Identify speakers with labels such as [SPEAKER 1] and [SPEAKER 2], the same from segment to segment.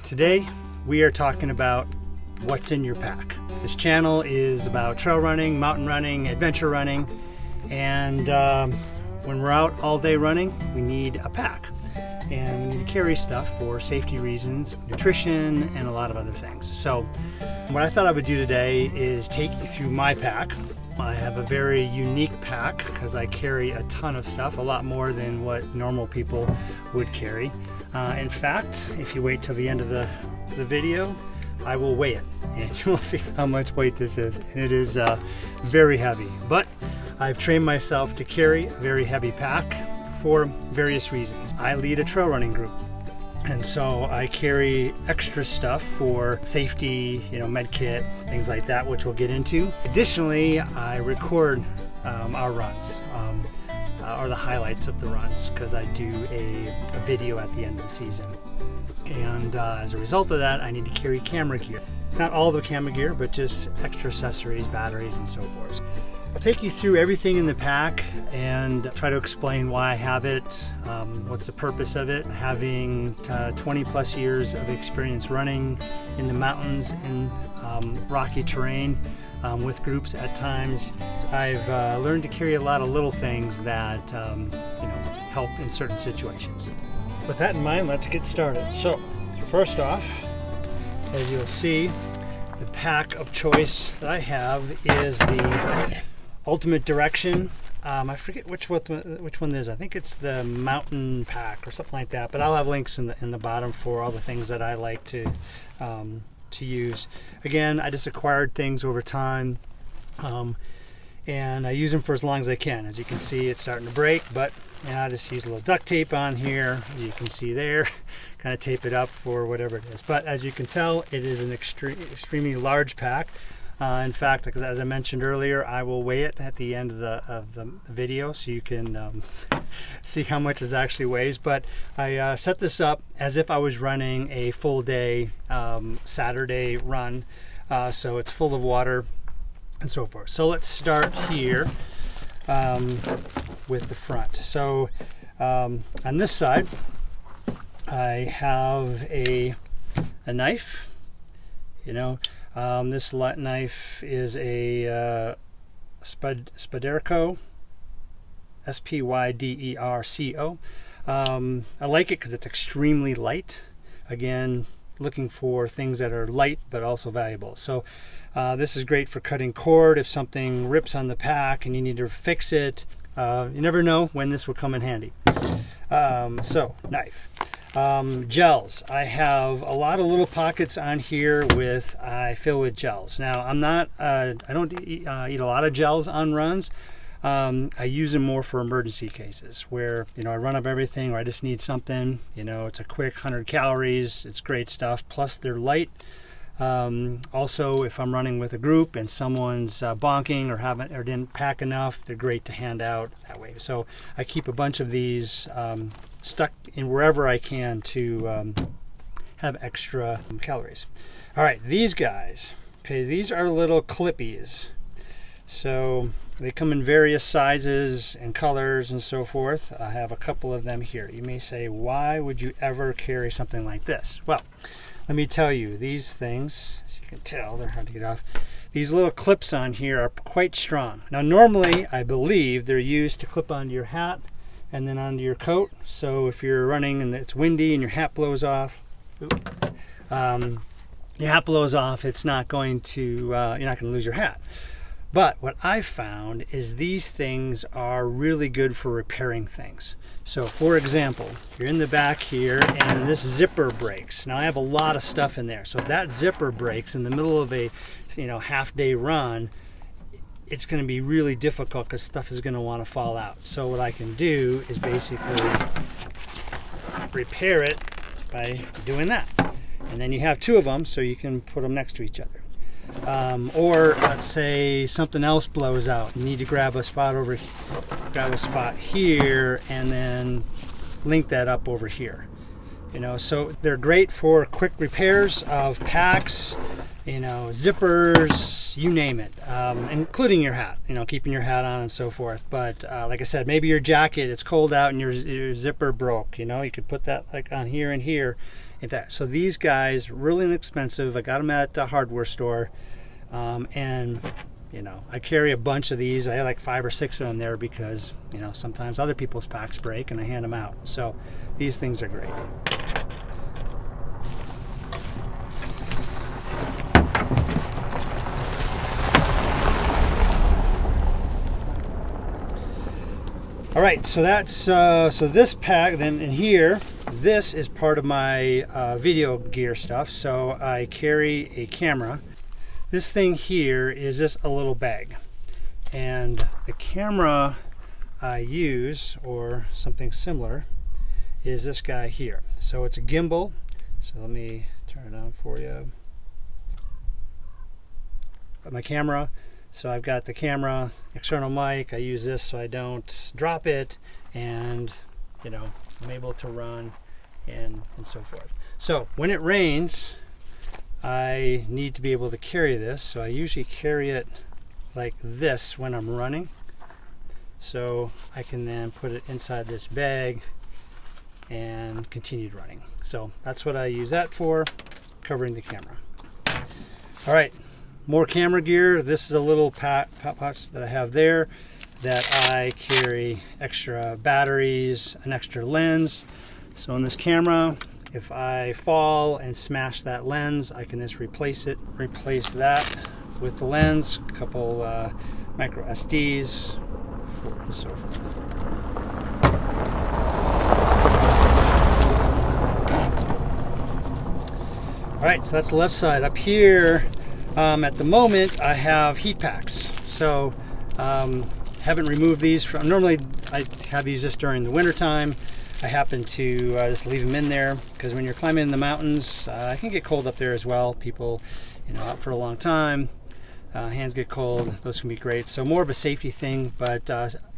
[SPEAKER 1] Today we are talking about what's in your pack. This channel is about trail running, mountain running, adventure running, and when we're out all day running, we need a pack. And we need to carry stuff for safety reasons, nutrition, and a lot of other things. So what I thought I would do today is take you through my pack. I have a very unique pack because I carry a ton of stuff, a lot more than what normal people would carry. In fact, if you wait till the end of the video, I will weigh it and you will see how much weight this is. And it is very heavy, but I've trained myself to carry a very heavy pack for various reasons. I lead a trail running group, and so I carry extra stuff for safety, med kit, things like that, which we'll get into. Additionally, I record our runs, or the highlights of the runs, because I do a video at the end of the season. And as a result of that, I need to carry camera gear. Not all the camera gear, but just extra accessories, batteries, and so forth. I'll take you through everything in the pack and try to explain why I have it, what's the purpose of it. Having 20 plus years of experience running in the mountains in rocky terrain with groups at times, I've learned to carry a lot of little things that help in certain situations. With that in mind, let's get started. So first off, as you'll see, the pack of choice that I have is the Ultimate Direction. I forget which one it is. I think it's the Mountain Pack or something like that. But I'll have links in the bottom for all the things that I like to use. Again, I just acquired things over time, and I use them for as long as I can. As you can see, it's starting to break, but I just use a little duct tape on here. As you can see there, kind of tape it up for whatever it is. But as you can tell, it is an extremely large pack. In fact, as I mentioned earlier, I will weigh it at the end of the video so you can see how much it actually weighs. But I set this up as if I was running a full day Saturday run, so it's full of water and so forth. So let's start here with the front. So on this side, I have a knife. This knife is a Spyderco, Spyderco. I like it because it's extremely light. Again, looking for things that are light but also valuable. So this is great for cutting cord if something rips on the pack and you need to fix it. You never know when this will come in handy. So, knife. Gels. I have a lot of little pockets on here I fill with gels. Now I don't eat a lot of gels on runs. I use them more for emergency cases where, I run up everything or I just need something, it's a quick 100 calories. It's great stuff. Plus they're light. Also, if I'm running with a group and someone's bonking or didn't pack enough, they're great to hand out that way. So I keep a bunch of these stuck in wherever I can to have extra calories. All right, these guys. Okay, these are little clippies. So they come in various sizes and colors and so forth. I have a couple of them here. You may say, why would you ever carry something like this? Well, let me tell you, these things, as you can tell, they're hard to get off. These little clips on here are quite strong. Now, normally, I believe they're used to clip onto your hat and then onto your coat. So if you're running and it's windy and your hat blows off, it's not going to, you're not going to lose your hat. But what I've found is these things are really good for repairing things. So for example, you're in the back here and this zipper breaks. Now I have a lot of stuff in there. So if that zipper breaks in the middle of a half day run, it's going to be really difficult because stuff is going to want to fall out. So what I can do is basically repair it by doing that. And then you have two of them so you can put them next to each other. Or let's say something else blows out. You need to grab a spot here and then link that up over here. So they're great for quick repairs of packs, zippers, you name it, including your hat, keeping your hat on and so forth. But like I said, maybe your jacket, it's cold out and your zipper broke, you could put that like on here and here So these guys, really inexpensive. I got them at a hardware store, and you know, I carry a bunch of these. I have like 5 or 6 of them there because, you know, sometimes other people's packs break and I hand them out. So these things are great. All right, so that's so this pack then in here. This is part of my video gear stuff. So I carry a camera. This thing here is just a little bag, and the camera I use, or something similar, is this guy here. So it's a gimbal. So let me turn it on for you. Got my camera. So I've got the camera, external mic. I use this so I don't drop it, and you know, I'm able to run and so forth. So when it rains, I need to be able to carry this, so I usually carry it like this when I'm running, so I can then put it inside this bag and continue running. So that's what I use that for, covering the camera. All right, more camera gear. This is a little pouch that I have there that I carry extra batteries, an extra lens. So in this camera, if I fall and smash that lens, I can just replace that with the lens, a couple micro SDs, and so forth. All right, so that's the left side. Up here, at the moment, I have heat packs. So haven't removed these from, normally I have these just during the winter time. I happen to just leave them in there because when you're climbing in the mountains, it can get cold up there as well. People, you know, out for a long time, hands get cold. Those can be great. So more of a safety thing. But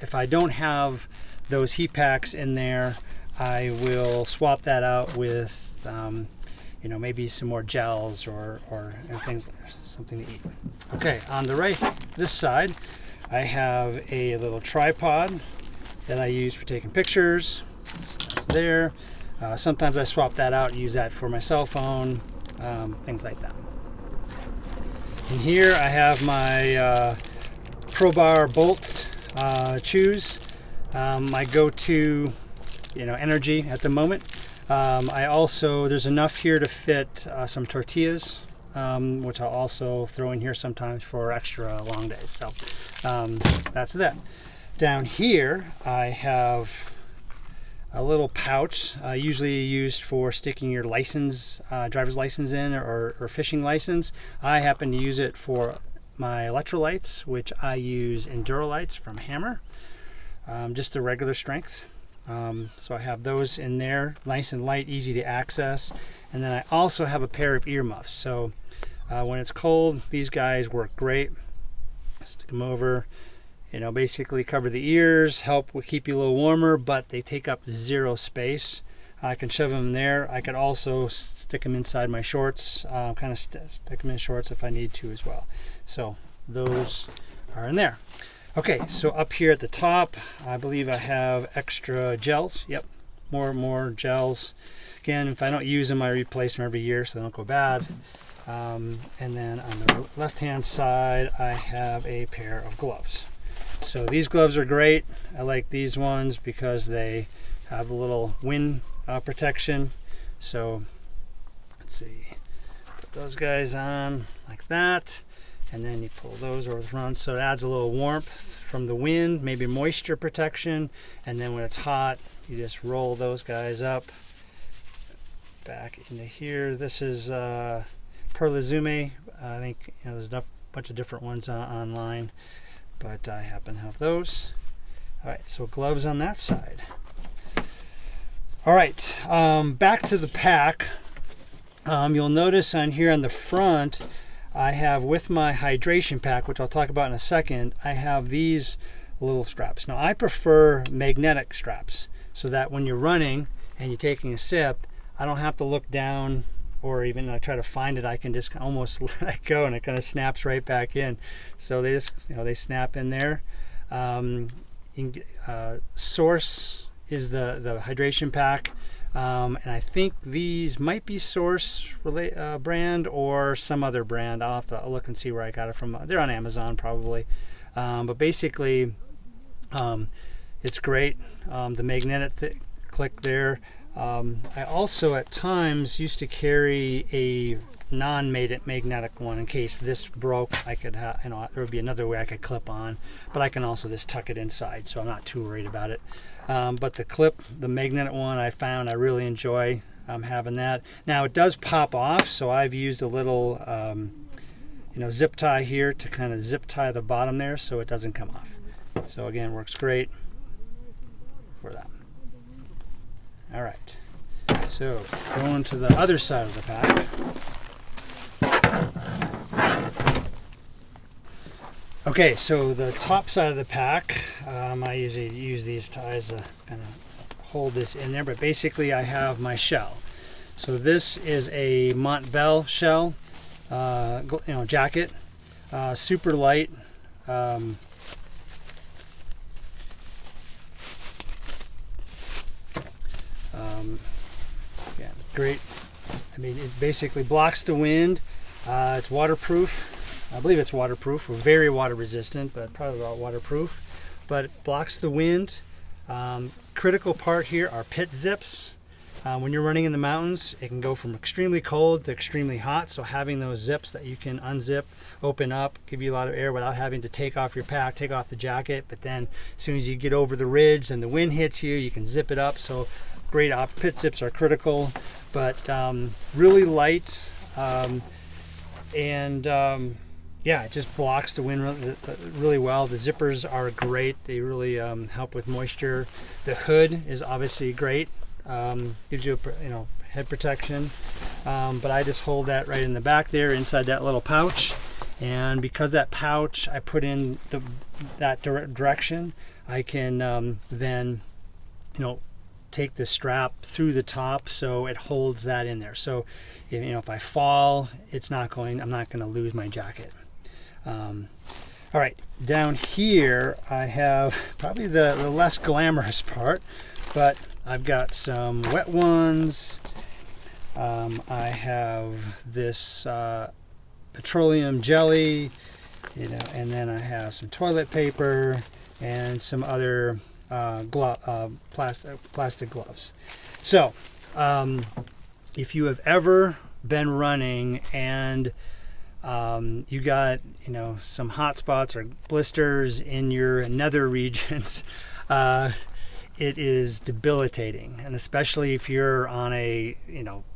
[SPEAKER 1] if I don't have those heat packs in there, I will swap that out with, you know, maybe some more gels or things, something to eat. Okay, on the right, this side, I have a little tripod that I use for taking pictures. So that's there. Sometimes I swap that out and use that for my cell phone, things like that. And here I have my Pro Bar Bolt chews, my go-to, you know, energy at the moment. I also, there's enough here to fit some tortillas, which I'll also throw in here sometimes for extra long days. So that's that. Down here I have a little pouch, usually used for sticking your license, driver's license in, or fishing license. I happen to use it for my electrolytes, which I use Endurolights from Hammer, just the regular strength. So I have those in there, nice and light, easy to access. And then I also have a pair of earmuffs. So when it's cold, these guys work great. Stick them over, you know, basically cover the ears, help keep you a little warmer, but they take up zero space. I can shove them in there. I could also stick them inside my shorts, kind of stick them in shorts if I need to as well. So those are in there. Okay, so up here at the top, I believe I have extra gels. Yep, more gels. Again, if I don't use them, I replace them every year so they don't go bad. And then on the left-hand side, I have a pair of gloves. So these gloves are great. I like these ones because they have a little wind protection. So let's see, put those guys on like that, and then you pull those over the front, so it adds a little warmth from the wind, maybe moisture protection. And then when it's hot, you just roll those guys up back into here. This is Perlazume. I think, you know, there's a bunch of different ones online, but I happen to have those. All right, so gloves on that side. All right, back to the pack. You'll notice on here on the front, I have, with my hydration pack, which I'll talk about in a second, I have these little straps. Now I prefer magnetic straps so that when you're running and you're taking a sip, I don't have to look down or even try to find it. I can just almost let it go and it kind of snaps right back in. So they just, you know, they snap in there. Source is the hydration pack. And I think these might be Source brand or some other brand. I'll have to look and see where I got it from. They're on Amazon probably. But basically, it's great. The magnetic click there. I also at times used to carry a non-magnetic one in case this broke. I could have, there would be another way I could clip on, but I can also just tuck it inside, so I'm not too worried about it. But the magnetic one, I found I really enjoy having that. Now it does pop off, so I've used a little zip tie here to kind of zip tie the bottom there so it doesn't come off. So again, works great for that. All right, so going to the other side of the pack. Okay, so the top side of the pack, I usually use these ties to kind of hold this in there, but basically I have my shell. So this is a Montbell shell, jacket, super light. Yeah, great. I mean, it basically blocks the wind. It's waterproof. I believe it's waterproof. We're very water resistant, but probably not waterproof. But it blocks the wind. Critical part here are pit zips. When you're running in the mountains, it can go from extremely cold to extremely hot. So having those zips that you can unzip, open up, give you a lot of air without having to take off your pack, take off the jacket. But then as soon as you get over the ridge and the wind hits you, you can zip it up. So great pit zips are critical, but really light. Yeah, it just blocks the wind really well. The zippers are great. They really help with moisture. The hood is obviously great. Gives you head protection. But I just hold that right in the back there inside that little pouch. And because that pouch I put in that direction, I can then take the strap through the top so it holds that in there. So if I fall, I'm not going to lose my jacket. All right, down here I have probably the less glamorous part, but I've got some wet ones. I have this petroleum jelly, and then I have some toilet paper and some other plastic gloves. So if you have ever been running and you got some hot spots or blisters in your nether regions, it is debilitating, and especially if you're on a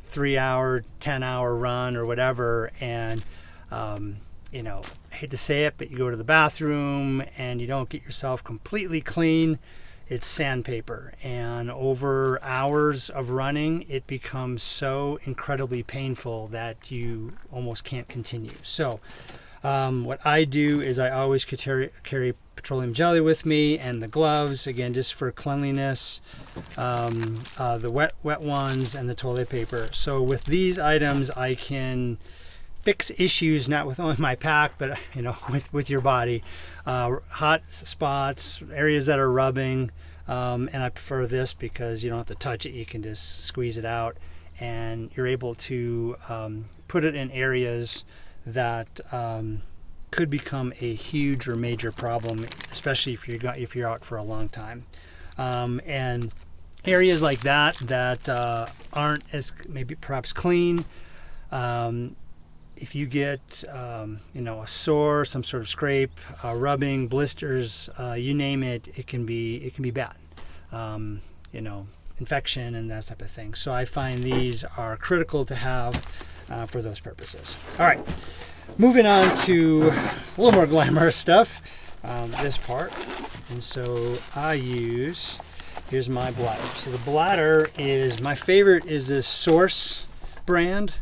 [SPEAKER 1] 3-hour 10-hour run or whatever, and I hate to say it, but you go to the bathroom and you don't get yourself completely clean, it's sandpaper, and over hours of running it becomes so incredibly painful that you almost can't continue. So what I do is I always carry petroleum jelly with me, and the gloves, again, just for cleanliness, the wet ones, and the toilet paper. So with these items I can fix issues, not with only my pack, but with your body. Hot spots, areas that are rubbing, and I prefer this because you don't have to touch it. You can just squeeze it out, and you're able to put it in areas that could become a huge or major problem, especially if you're out for a long time. And areas like that aren't as perhaps clean. If you get a sore, some sort of scrape, rubbing, blisters, you name it, it can be bad. Infection and that type of thing. So I find these are critical to have for those purposes. All right, moving on to a little more glamorous stuff. This part, and so here's my bladder. So the bladder is my favorite. Is this Source brand.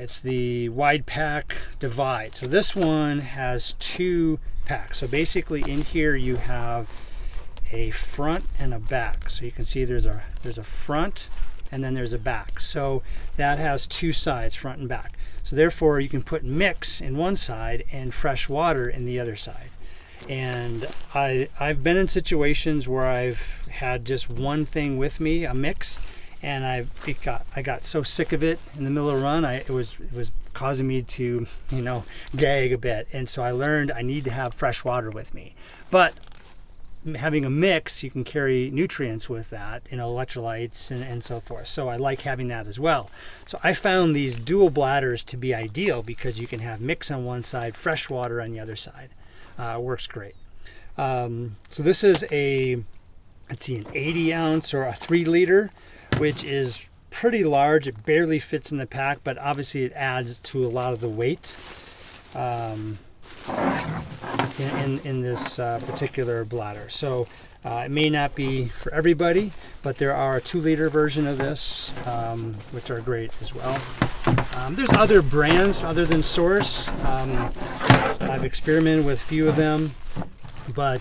[SPEAKER 1] It's the HydraPak Divide. So this one has 2 packs. So basically in here you have a front and a back. So you can see there's a front and then there's a back. So that has 2 sides, front and back. So therefore you can put mix in one side and fresh water in the other side. And I've been in situations where I've had just one thing with me, a mix, and I got so sick of it in the middle of the run, it was causing me to, gag a bit. And so I learned I need to have fresh water with me. But having a mix, you can carry nutrients with that, electrolytes and so forth. So I like having that as well. So I found these dual bladders to be ideal because you can have mix on one side, fresh water on the other side. It works great. So this is an 80 ounce or a 3 liter, which is pretty large. It barely fits in the pack, but obviously it adds to a lot of the weight in this particular bladder. So it may not be for everybody, but there are a 2 liter version of this, which are great as well. There's other brands other than Source. I've experimented with a few of them, but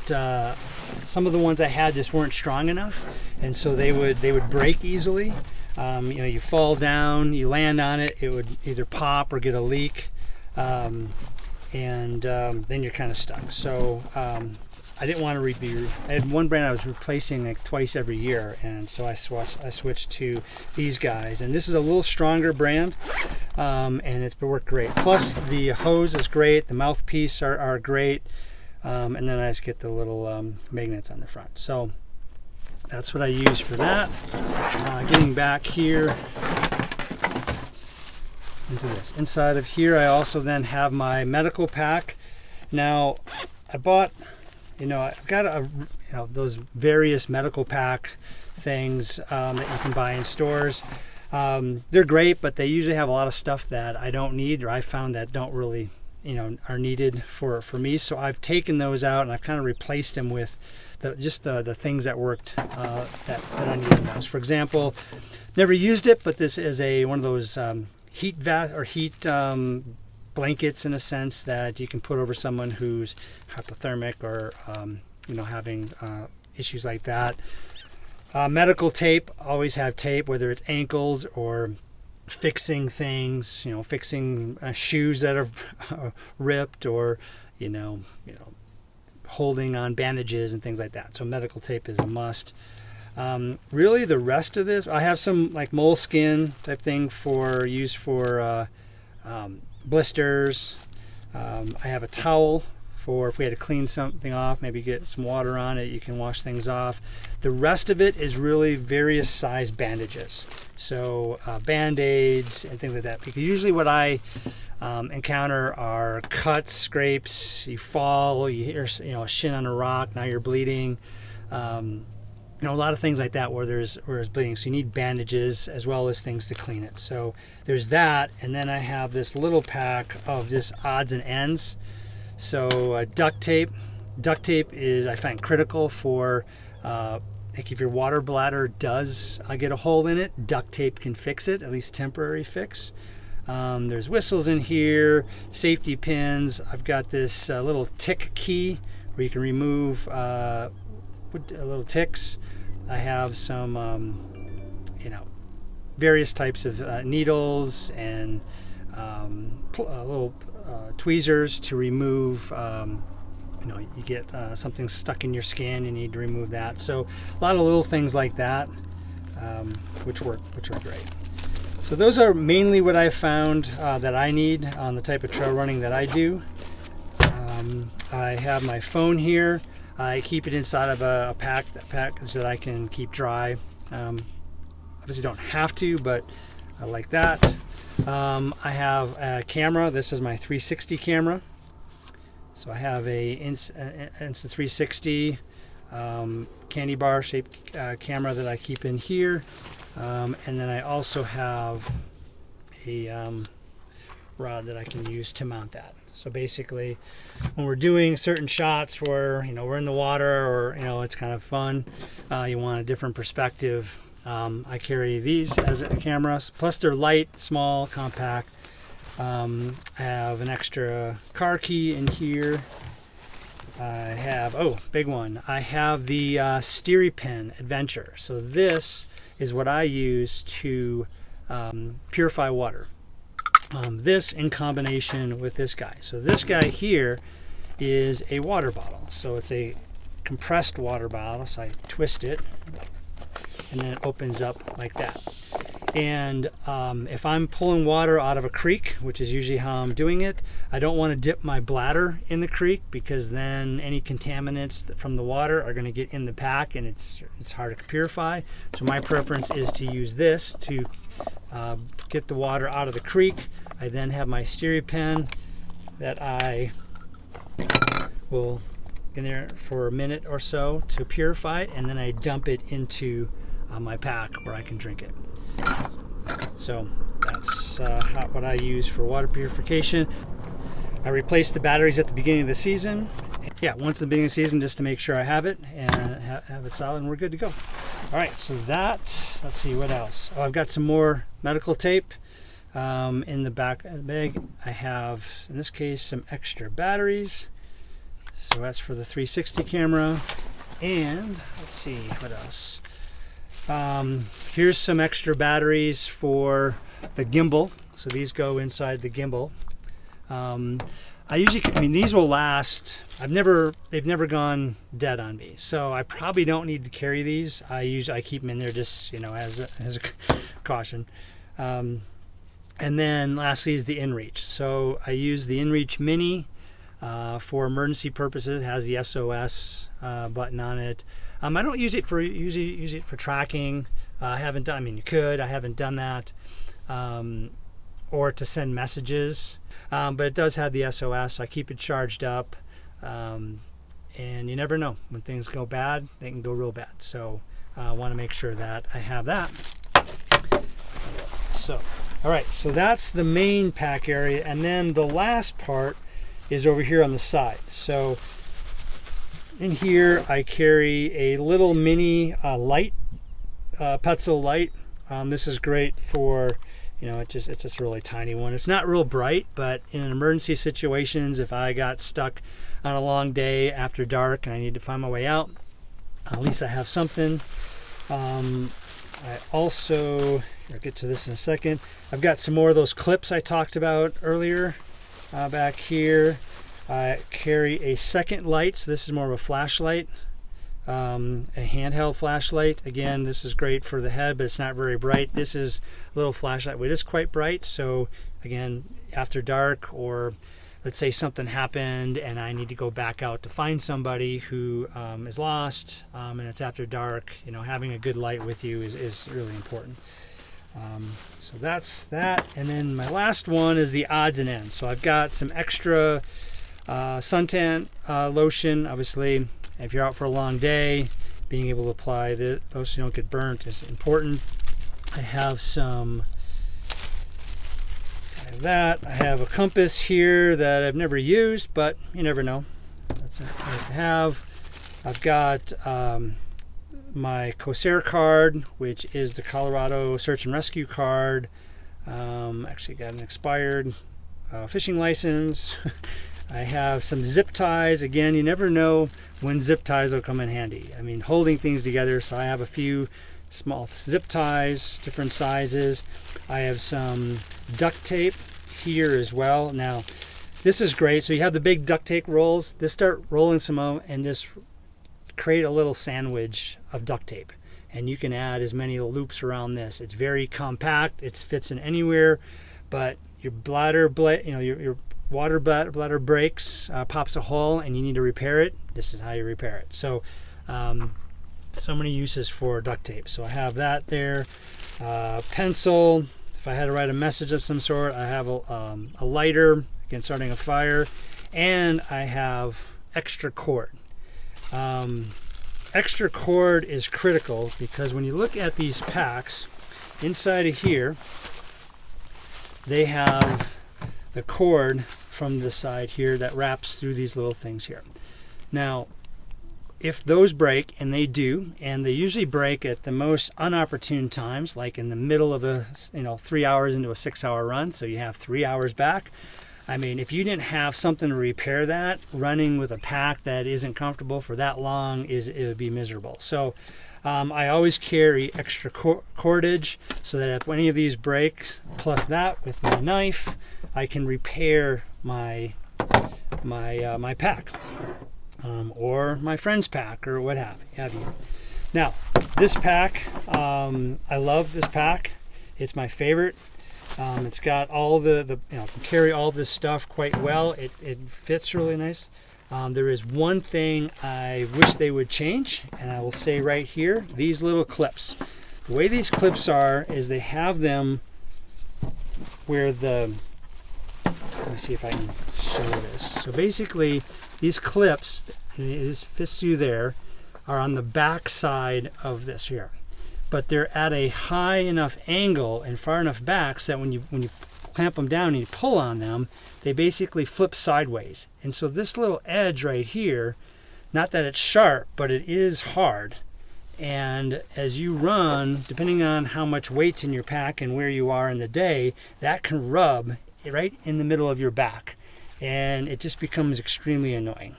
[SPEAKER 1] some of the ones I had just weren't strong enough, and so they would break easily. You fall down, you land on it, it would either pop or get a leak, and then you're kind of stuck. So I didn't want to I had one brand I was replacing like twice every year, and so I switched to these guys. And this is a little stronger brand, and it's worked great. Plus the hose is great, the mouthpiece are great, and then I just get the little magnets on the front. So that's what I use for that. Getting back here into this. Inside of here I also then have my medical pack. Now I bought, I've got those various medical pack things that you can buy in stores. They're great, but they usually have a lot of stuff that I don't need, or I found that don't really are needed for me. So I've taken those out and I've kind of replaced them with the things that worked that I needed most. For example, never used it, but this is one of those heat blankets, in a sense, that you can put over someone who's hypothermic or having issues like that. Medical tape, always have tape, whether it's ankles or fixing things, fixing shoes that are ripped, or holding on bandages and things like that. So medical tape is a must. Really, the rest of this, I have some like moleskin type thing used for blisters. I have a towel for if we had to clean something off, maybe get some water on it, you can wash things off. The rest of it is really various size bandages. So Band-Aids and things like that. Because usually what I encounter are cuts, scrapes, you fall, you hit a shin on a rock, now you're bleeding. A lot of things like that where there's bleeding. So you need bandages as well as things to clean it. So there's that, and then I have this little pack of just odds and ends. So duct tape. Duct tape is, I find, critical for like if your water bladder does get a hole in it, duct tape can fix it, at least temporary fix. There's whistles in here, safety pins. I've got this little tick key where you can remove little ticks. I have some various types of needles and little tweezers to remove you get something stuck in your skin, you need to remove that. So a lot of little things like that, which are great. So those are mainly what I found that I need on the type of trail running that I do. I have my phone here. I keep it inside of a package that I can keep dry. Obviously don't have to, but I like that. I have a camera. This is my 360 camera. So I have a Insta360 candy bar shaped camera that I keep in here. And then I also have a rod that I can use to mount that. So basically, when we're doing certain shots where we're in the water or it's kind of fun, you want a different perspective. I carry these as a camera. Plus they're light, small, compact. I have an extra car key in here. I have big one. I have the Steripen Adventure. So this is what I use to purify water. This in combination with this guy. So this guy here is a water bottle. So it's a compressed water bottle, so I twist it and then it opens up like that. And if I'm pulling water out of a creek, which is usually how I'm doing it, I don't want to dip my bladder in the creek, because then any contaminants from the water are going to get in the pack and it's hard to purify. So my preference is to use this to get the water out of the creek. I then have my Steripen that I will in there for a minute or so to purify it, and then I dump it into my pack where I can drink it. So that's what I use for water purification. I replaced the batteries at the beginning of the season. Yeah, once at the beginning of the season, just to make sure I have it and have it solid, and we're good to go. All right, so that, let's see what else. Oh, I've got some more medical tape in the back of the bag. I have, in this case, some extra batteries. So that's for the 360 camera. And let's see what else. Here's some extra batteries for the gimbal. So these go inside the gimbal. I mean, these will last. They've never gone dead on me. So I probably don't need to carry these. I keep them in there just, as a caution. And then lastly is the InReach. So I use the InReach Mini for emergency purposes. It has the SOS button on it. I don't use it for tracking. I haven't done. I mean, you could. I haven't done that. Or to send messages. But it does have the SOS. So I keep it charged up. And you never know, when things go bad, they can go real bad. So I want to make sure that I have that. So, all right. So that's the main pack area, and then the last part is over here on the side. So in here I carry a little mini light, Petzl light. This is great for, it's just a really tiny one. It's not real bright, but in emergency situations, if I got stuck on a long day after dark and I need to find my way out, at least I have something. I also, I'll get to this in a second, I've got some more of those clips I talked about earlier back here. I carry a second light, so this is more of a flashlight, a handheld flashlight. Again, this is great for the head, but it's not very bright. This is a little flashlight, but it is quite bright. So again, after dark, or let's say something happened and I need to go back out to find somebody who is lost, and it's after dark, having a good light with you is really important. So that's that. And then my last one is the odds and ends. So I've got some extra suntan lotion. Obviously, if you're out for a long day, being able to apply those so you don't get burnt is important. I have some, that. I have a compass here that I've never used, but you never know. That's nice to have. I've got my COSAIR card, which is the Colorado Search and Rescue card. Actually got an expired fishing license. I have some zip ties. Again, you never know when zip ties will come in handy. I mean, holding things together. So I have a few small zip ties, different sizes. I have some duct tape here as well. Now, this is great. So you have the big duct tape rolls. Just start rolling some out and just create a little sandwich of duct tape. And you can add as many loops around this. It's very compact. It fits in anywhere. But your bladder, your water bladder breaks, pops a hole, and you need to repair it. This is how you repair it. So, so many uses for duct tape. So I have that there. Pencil. If I had to write a message of some sort, I have a lighter, again, starting a fire, and I have extra cord. Extra cord is critical because when you look at these packs, inside of here, they have the cord from the side here that wraps through these little things here. Now, if those break, and they do, and they usually break at the most unopportune times, like in the middle of a 3 hours into a 6-hour run, so you have 3 hours back. I mean, if you didn't have something to repair that, running with a pack that isn't comfortable for that long it would be miserable. So I always carry extra cordage so that if any of these breaks, plus that with my knife, I can repair my my pack, or my friend's pack, or what have you. Now, this pack, I love this pack. It's my favorite. It's got all the can carry all this stuff quite well. It fits really nice. There is one thing I wish they would change, and I will say right here, these little clips. The way these clips are is they have them where let me see if I can show this. So basically, these clips, and it fits through there, are on the back side of this here. But they're at a high enough angle and far enough back so that when you clamp them down and you pull on them, they basically flip sideways. And so this little edge right here, not that it's sharp, but it is hard. And as you run, depending on how much weight's in your pack and where you are in the day, that can rub right in the middle of your back. And it just becomes extremely annoying.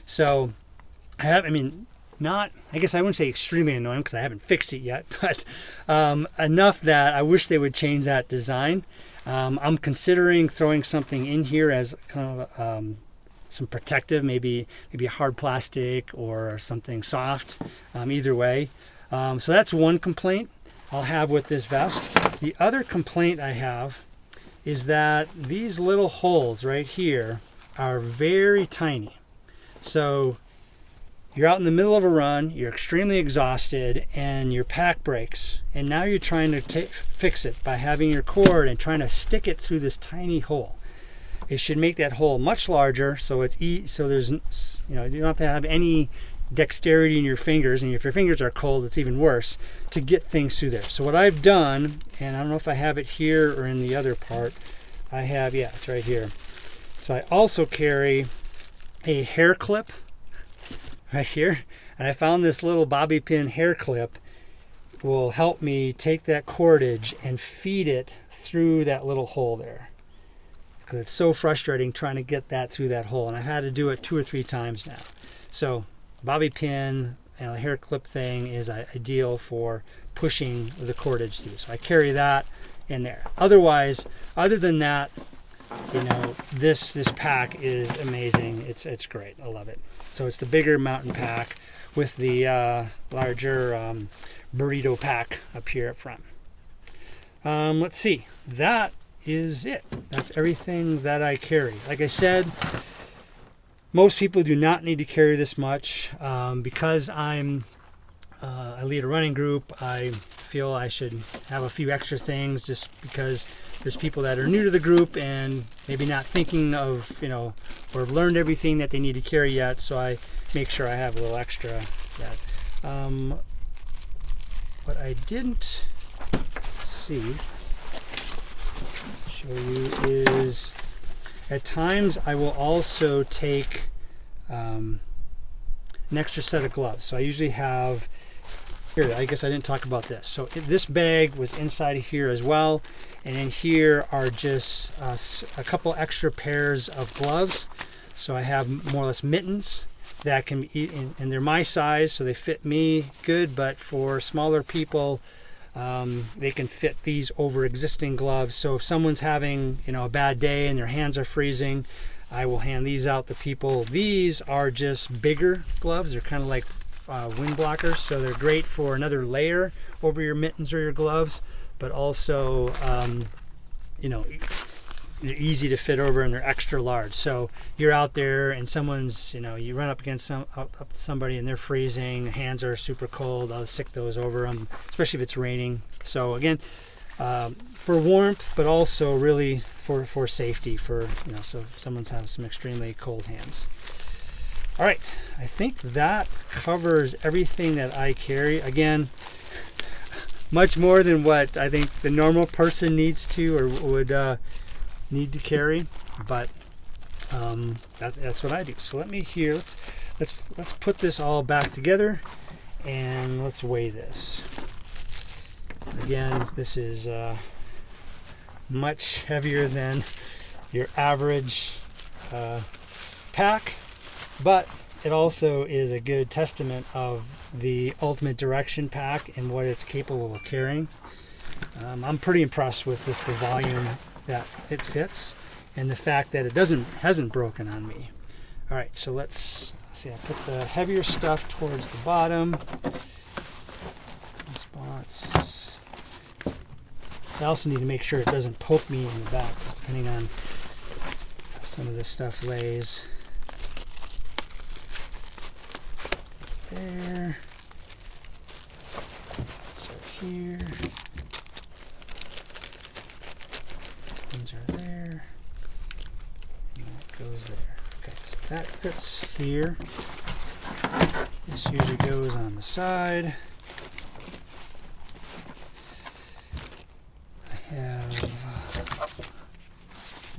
[SPEAKER 1] So I guess I wouldn't say extremely annoying because I haven't fixed it yet, but enough that I wish they would change that design. I'm considering throwing something in here as kind of some protective, maybe a hard plastic or something soft, either way. So that's one complaint I'll have with this vest. The other complaint I have is that these little holes right here are very tiny. So you're out in the middle of a run, you're extremely exhausted, and your pack breaks. And now you're trying to fix it by having your cord and trying to stick it through this tiny hole. It should make that hole much larger, so so there's, you don't have to have any dexterity in your fingers, and if your fingers are cold, it's even worse, to get things through there. So what I've done, and I don't know if I have it here or in the other part, it's right here. So I also carry a hair clip right here, and I found this little bobby pin hair clip will help me take that cordage and feed it through that little hole there, because it's so frustrating trying to get that through that hole, and I've had to do it 2 or 3 times now. So bobby pin and the hair clip thing is ideal for pushing the cordage through, so I carry that in there. Otherwise, other than that, this pack is amazing. It's great. I love it. So it's the bigger mountain pack with the larger burrito pack up here up front. Let's see. That is it. That's everything that I carry. Like I said, most people do not need to carry this much. Because I lead a running group, I feel I should have a few extra things just because there's people that are new to the group and maybe not thinking of, or have learned everything that they need to carry yet, so I make sure I have a little extra that. What I didn't show you is at times I will also take an extra set of gloves. So I usually have, here, I guess I didn't talk about this. So this bag was inside of here as well. And in here are just a couple extra pairs of gloves. So I have more or less mittens that can be, and they're my size, so they fit me good. But for smaller people, they can fit these over existing gloves. So if someone's having a bad day and their hands are freezing, I will hand these out to people. These are just bigger gloves. They're kind of like wind blockers, so they're great for another layer over your mittens or your gloves, but also they're easy to fit over and they're extra large. So you're out there and someone's, you run up against somebody and they're freezing, hands are super cold, I'll stick those over them, especially if it's raining. So again, for warmth, but also really for safety, so if someone's having some extremely cold hands. All right, I think that covers everything that I carry. Again, much more than what I think the normal person needs to or would need to carry, but that's what I do. So let's put this all back together and let's weigh this. Again, this is much heavier than your average pack, but it also is a good testament of the Ultimate Direction pack and what it's capable of carrying. I'm pretty impressed with the volume that it fits and the fact that it hasn't broken on me. All right, so let's see. I put the heavier stuff towards the bottom spots. I also need to make sure it doesn't poke me in the back, depending on how some of this stuff lays. There. So here. Things are there. And that goes there. Okay, so that fits here. This usually goes on the side. I have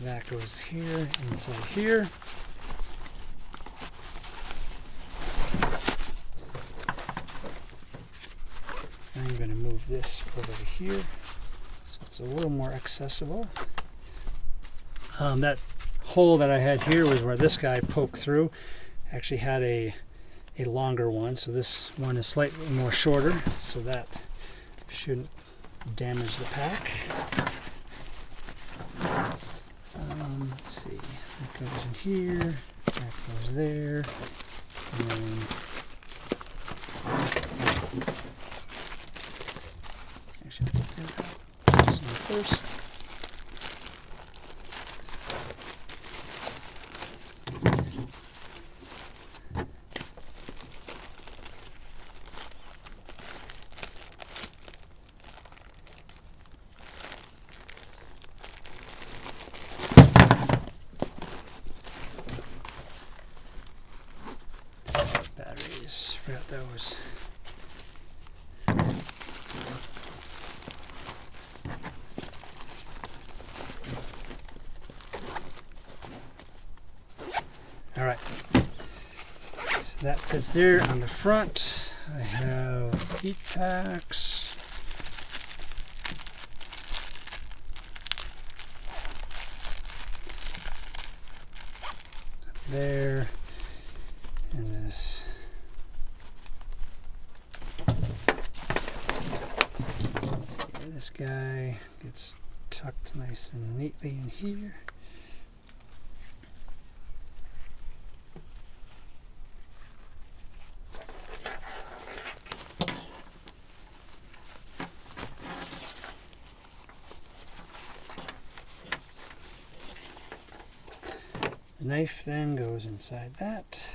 [SPEAKER 1] that goes here, inside here. I'm going to move this over to here so it's a little more accessible. That hole that I had here was where this guy poked through. Actually had a longer one, so this one is slightly more shorter, so that shouldn't damage the pack. Let's see, that goes in here, that goes there, and then actually put that out. This one first. Batteries, forgot those. All right, so that fits there. On the front, I have heat packs. There, and this. Let's see, this guy gets tucked nice and neatly in here. The knife then goes inside that.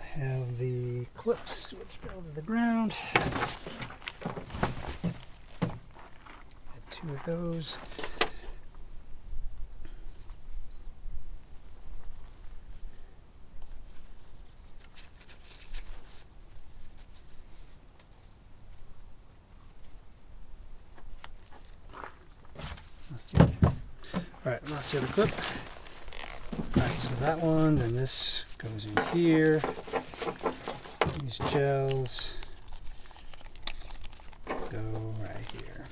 [SPEAKER 1] I have the clips which go to the ground. Got 2 of those. Alright, lost the other clip. Alright, so that one, then this goes in here. These gels go right here.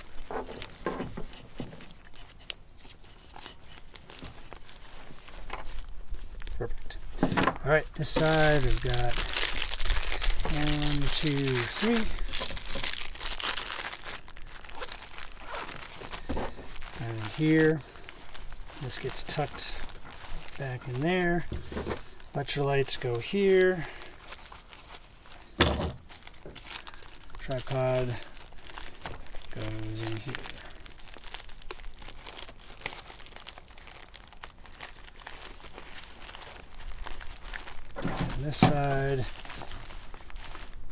[SPEAKER 1] Perfect. Alright, this side we've got 1, 2, 3. And here, this gets tucked back in there. Electrolytes go here. Tripod goes in here. On this side,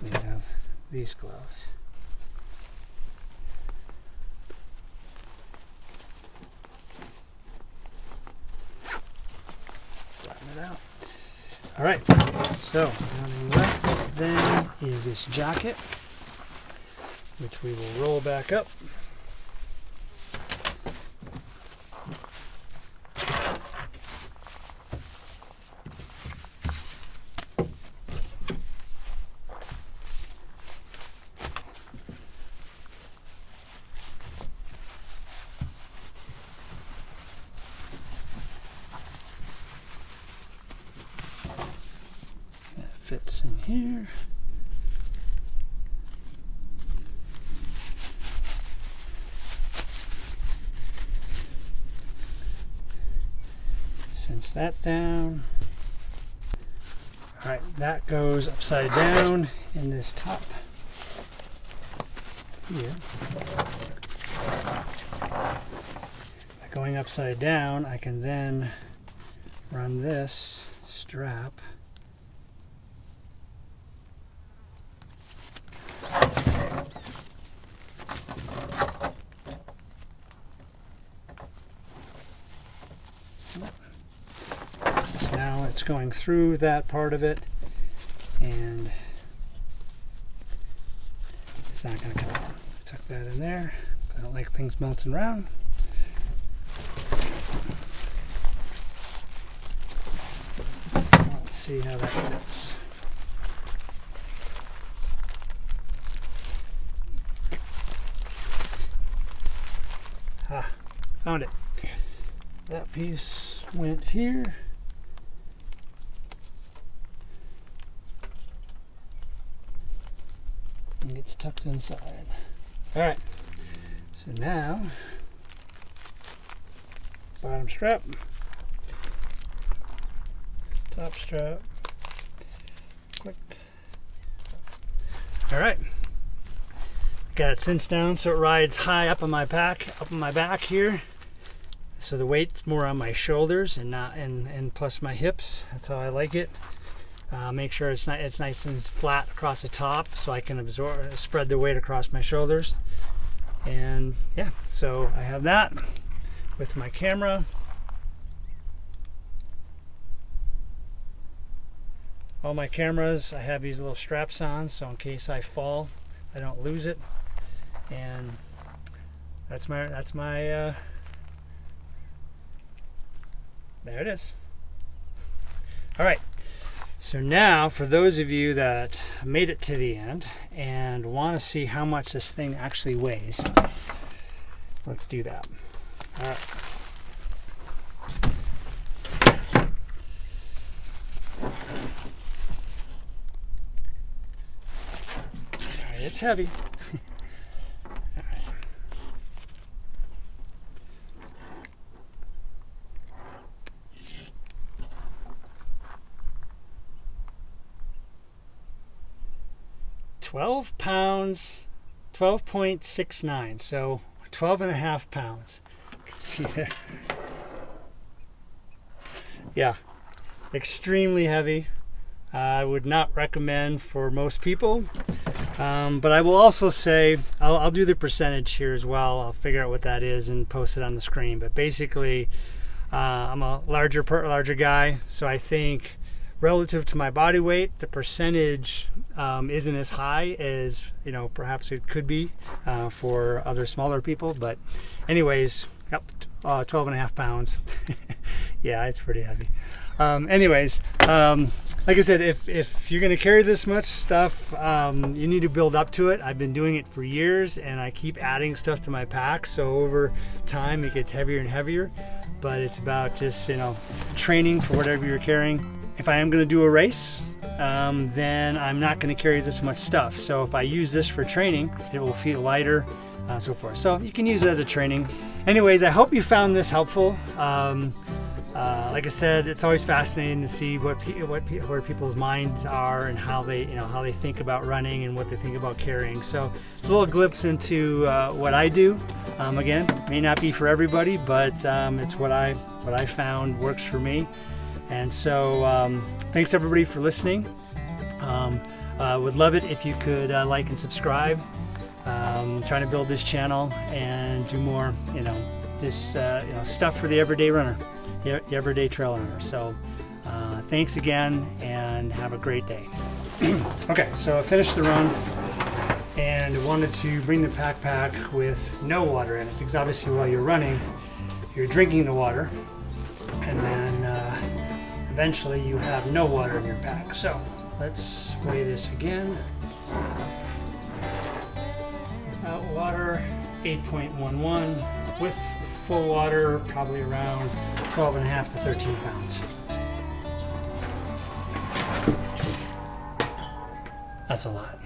[SPEAKER 1] we have these gloves. Out. All right, so on the left then is this jacket, which we will roll back up. Fits in here. cinch that down. All right, that goes upside down in this top here. By going upside down, I can then run this strap now. It's going through that part of it, and it's not going to come out. Tuck that in there. I don't like things melting around. Let's see how that fits. Found it. That piece went here. And gets tucked inside. All right. So now, bottom strap, top strap, click. All right. Got it cinched down so it rides high up on my pack, up on my back here. So the weight's more on my shoulders and not and plus my hips. That's how I like it. Make sure it's nice and flat across the top so I can spread the weight across my shoulders. And yeah, so I have that with my camera. All my cameras, I have these little straps on so in case I fall, I don't lose it. And that's my there it is. All right. So now, for those of you that made it to the end and want to see how much this thing actually weighs, let's do that. All right. All right, it's heavy. All right. 12 pounds, 12.69, so 12.5 pounds. You can see there. Yeah, extremely heavy. I would not recommend for most people, but I will also say, I'll do the percentage here as well. I'll figure out what that is and post it on the screen. But basically, I'm a larger guy, so I think relative to my body weight, the percentage isn't as high as perhaps it could be for other smaller people. But anyways, yep, 12.5 pounds. Yeah, it's pretty heavy. Anyways, like I said, if you're going to carry this much stuff, you need to build up to it. I've been doing it for years, and I keep adding stuff to my pack. So over time, it gets heavier and heavier. But it's about just training for whatever you're carrying. If I am going to do a race, then I'm not going to carry this much stuff. So if I use this for training, it will feel lighter, so forth. So you can use it as a training. Anyways, I hope you found this helpful. Like I said, it's always fascinating to see where people's minds are and how they think about running and what they think about carrying. So a little glimpse into what I do. Again, may not be for everybody, but it's what I found works for me. And so thanks everybody for listening. Would love it if you could like and subscribe. Trying to build this channel and do more, this stuff for the everyday runner, the everyday trail runner. So thanks again and have a great day. Okay, so I finished the run and wanted to bring the backpack with no water in it, because obviously while you're running, you're drinking the water, and then eventually you have no water in your pack. So let's weigh this again. Without water, 8.11. With full water, probably around 12.5 to 13 pounds. That's a lot.